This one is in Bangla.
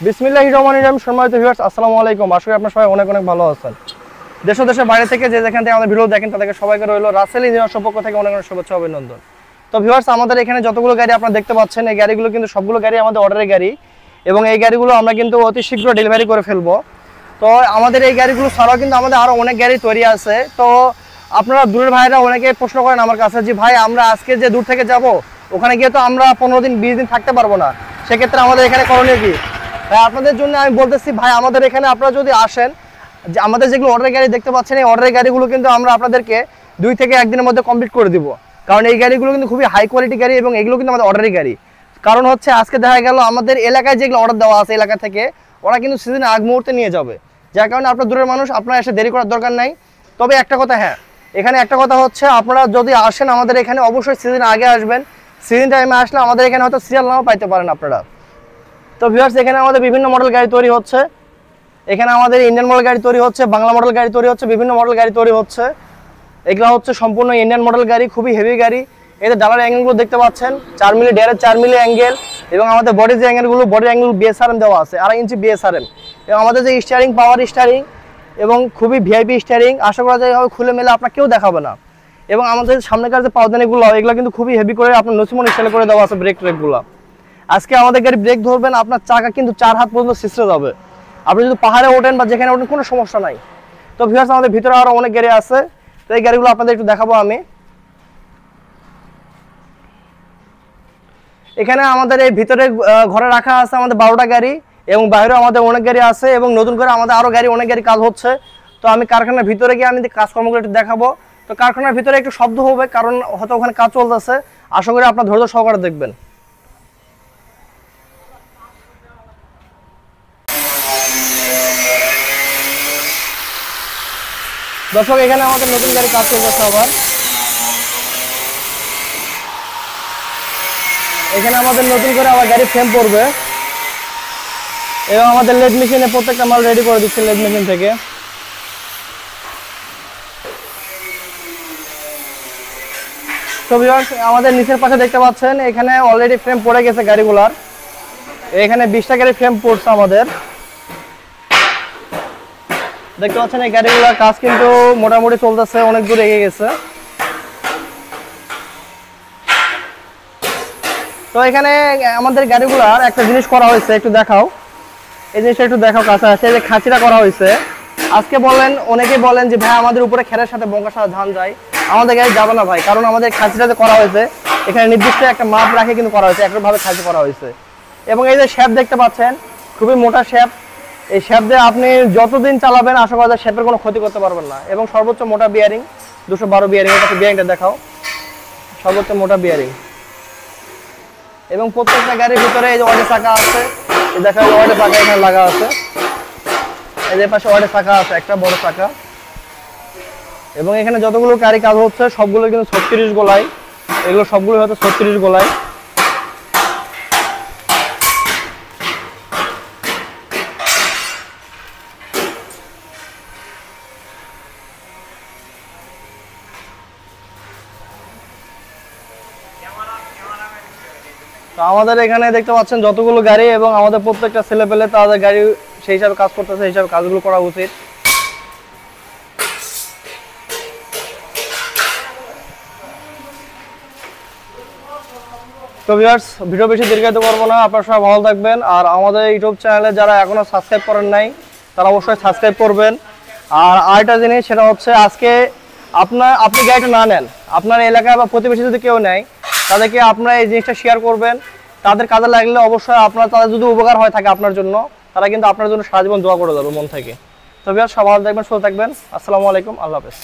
বিসমিল্লাহির রহমানির রহিম। সম্মানিত ভিউয়ার্স, আসসালামু আলাইকুম। আশা করি আপনারা সবাই অনেক অনেক ভালো আছেন। দেশ ও দেশের বাইরে থেকে যে যেখান থেকে আমাদের ভিডিও দেখেন তাদেরকে সবাইকে রইল রাসেল ইঞ্জিনিয়ার পক্ষ থেকে অনেক অনেক শুভেচ্ছা অভিনন্দন। তো ভিউয়ার্স, আমাদের এখানে যতগুলো গাড়ি আপনারা দেখতে পাচ্ছেন, এই গাড়িগুলো কিন্তু সবগুলো গাড়ি আমাদের অর্ডারের গাড়ি এবং এই গাড়িগুলো আমরা কিন্তু অতি শীঘ্র ডেলিভারি করে ফেলবো। তো আমাদের এই গাড়িগুলো ছাড়াও কিন্তু আমাদের আরও অনেক গাড়ি তৈরি আছে। তো আপনারা দূরের ভাইরা অনেকে প্রশ্ন করেন আমার কাছে যে ভাই আমরা আজকে যে দূর থেকে যাব ওখানে গিয়ে তো আমরা 15 দিন 20 দিন থাকতে পারবো না, সেক্ষেত্রে আমাদের এখানে করণীয় কি? তাই আপনাদের জন্য আমি বলতেছি ভাই, আমাদের এখানে আপনারা যদি আসেন, যে আমাদের যেগুলো অর্ডারের গাড়ি দেখতে পাচ্ছেন, এই অর্ডারের গাড়িগুলো কিন্তু আমরা আপনাদেরকে 2 থেকে 1 দিনের মধ্যে কমপ্লিট করে দিব। কারণ এই গাড়িগুলো কিন্তু খুবই হাই কোয়ালিটি গাড়ি এবং এগুলো কিন্তু আমাদের অর্ডারের গাড়ি। কারণ হচ্ছে আজকে দেখা গেল আমাদের এলাকায় যেগুলো অর্ডার দেওয়া আছে এলাকা থেকে, ওরা কিন্তু সিজনের আগ মুহূর্তে নিয়ে যাবে, যার কারণে আপনার দূরের মানুষ আপনারা এসে দেরি করার দরকার নাই। তবে একটা কথা, হ্যাঁ এখানে একটা কথা হচ্ছে, আপনারা যদি আসেন আমাদের এখানে অবশ্যই সিজন আগে আসবেন। সিজন টাইমে আসলে আমাদের এখানে হয়তো সিরিয়াল নাও পাইতে পারেন আপনারা। তো ভিউয়ার্স, এখানে আমাদের বিভিন্ন মডেল গাড়ি তৈরি হচ্ছে। এখানে আমাদের ইন্ডিয়ান মডেল গাড়ি তৈরি হচ্ছে, বাংলা মডেল গাড়ি তৈরি হচ্ছে, বিভিন্ন মডেল গাড়ি তৈরি হচ্ছে। এগুলো হচ্ছে সম্পূর্ণ ইন্ডিয়ান মডেল গাড়ি, খুবই হেভি গাড়ি। এদের ডালার অ্যাঙ্গেলগুলো দেখতে পাচ্ছেন 4 মিলি, 4 মিলি অ্যাঙ্গেল এবং আমাদের বডি যে অ্যাঙ্গেলগুলো, বডি অ্যাঙ্গেল বিএসআরএম দেওয়া আছে, 2.5 ইঞ্চি বিএসআরএম। এবং আমাদের যে স্টিয়ারিং, পাওয়ার স্টিয়ারিং এবং খুবই ভিআইপি স্টিয়ারিং, আশা করা যায় খুলে মেলে আপনার কেউ দেখাবে না। এবং আমাদের সামনেকার যে পাওদানিগুলো, এগুলো কিন্তু খুবই হেভি করে আপনার নসিমন স্টাইল করে দেওয়া আছে। ব্রেক ট্রেকগুলো আজকে আমাদের গাড়ি ব্রেক ধরবেন, আপনার চাকা কিন্তু 4 হাত পর্যন্ত সিস্টে যাবে। আপনি যদি পাহাড়ে ওঠেন বা যেখানে ওঠেন কোনো সমস্যা নাই। তো ভিউয়ার্স, আমাদের ভিতরে আরও অনেক গাড়ি আছে, তো এই গাড়িগুলো আপনাদের একটু দেখাবো আমি। এখানে আমাদের এই ভিতরে ঘরে রাখা আছে আমাদের 12টা গাড়ি এবং বাইরেও আমাদের অনেক গাড়ি আছে এবং নতুন করে আমাদের আরও গাড়ি, অনেক গাড়ি কাজ হচ্ছে। তো আমি কারখানার ভিতরে গিয়ে আমি কাজকর্মগুলো একটু দেখাবো। তো কারখানার ভিতরে একটু শব্দ হবে, কারণ হয়তো ওখানে কাজ চলতেছে। আশা করি আপনার ধৈর্য সহকারে দেখবেন। দর্শক, এখানে আমাদের নতুন গাড়ি কাজ চলতেছে আবার। এখানে আমাদের নতুন করে আবার গাড়ি ফ্রেম পড়বে এবং আমাদের লেদ মেশিনে প্রত্যেকটা মাল রেডি করে দিচ্ছে লেদ মেশিন থেকে। তো ভিউয়ার্স, আমাদের নিচের পাশে দেখতে পাচ্ছেন এখানে অলরেডি ফ্রেম পড়ে গেছে গাড়িগুলার। এখানে 20টা গাড়ি ফ্রেম পড়ছে আমাদের, দেখতে পাচ্ছেন। এই গাড়িগুলোর কাজ কিন্তু মোটামুটি চলতেছে, অনেক দূর এগিয়ে গেছে। তো এখানে আমাদের গাড়িগুলার একটা জিনিস করা হয়েছে, একটু দেখাও। এই জিনিসটা একটু দেখাও কাছে আসে, যে খাঁচিটা করা হয়েছে। আজকে বলেন, অনেকেই বলেন যে ভাই আমাদের উপরে খেরের সাথে বঙ্কার সাথে ধান যায়, আমাদের গাড়ি যাবে না ভাই। কারণ আমাদের খাঁচিটাতে করা হয়েছে, এখানে নির্দিষ্ট একটা মাপ রাখে কিন্তু করা হয়েছে, একভাবে খাঁচি করা হয়েছে। এবং এই যে শ্যাপ দেখতে পাচ্ছেন, খুবই মোটা শ্যাপ। এই শ্যাপ দিয়ে আপনি যতদিন চালাবেন আশা করা যায় শ্যাপের কোনো ক্ষতি করতে পারবেন না। এবং সর্বোচ্চ মোটা বিয়ারিং 212 বিয়ারিং, এটা বিয়ারিংটা দেখাও, সর্বোচ্চ মোটা বিয়ারিং। এবং প্রত্যেকটা গাড়ির ভিতরে এই যে ওয়ার্ডের চাকা আছে, এই দেখা যায় ওয়ার্ডের চাকা এখানে লাগা আছে। এই যে পাশে ওয়ার্ডের চাকা আছে, একটা বড় চাকা। এবং এখানে যতগুলো গাড়ি কাজ হচ্ছে সবগুলো কিন্তু 36 গোলাই, এগুলো সবগুলো হয়তো 36 গোলাই। তো আমাদের এখানে দেখতে পাচ্ছেন যতগুলো গাড়ি এবং আমাদের প্রত্যেকটা ছেলে পেলে তাদের গাড়ি সেই হিসাবে কাজ করতেছে, সেই হিসাবে কাজগুলো করা উচিত। তো ভিউয়ার্স, ভিডিও বেশি দীর্ঘায়িত করবো না, আপনারা সবাই ভালো থাকবেন। আর আমাদের ইউটিউব চ্যানেলে যারা এখনো সাবস্ক্রাইব করেন নাই তারা অবশ্যই সাবস্ক্রাইব করবেন। আর আরেকটা জিনিস, সেটা হচ্ছে আজকে আপনি গাড়িটা না নেন, আপনার এলাকায় বা প্রতিবেশী যদি কেউ নেয় তাদেরকে আপনারা এই জিনিসটা শেয়ার করবেন। তাদের কাজে লাগলে অবশ্যই তাদের যদি উপকার হয় থাকে আপনার জন্য, তারা কিন্তু আপনার জন্য সারা জীবন দোয়া করে যাবে মন থেকে। তো ভিউয়ার্স, সবাই ভালো থাকবেন, সুস্থ থাকবেন। আসসালামু আলাইকুম, আল্লাহ হাফেজ।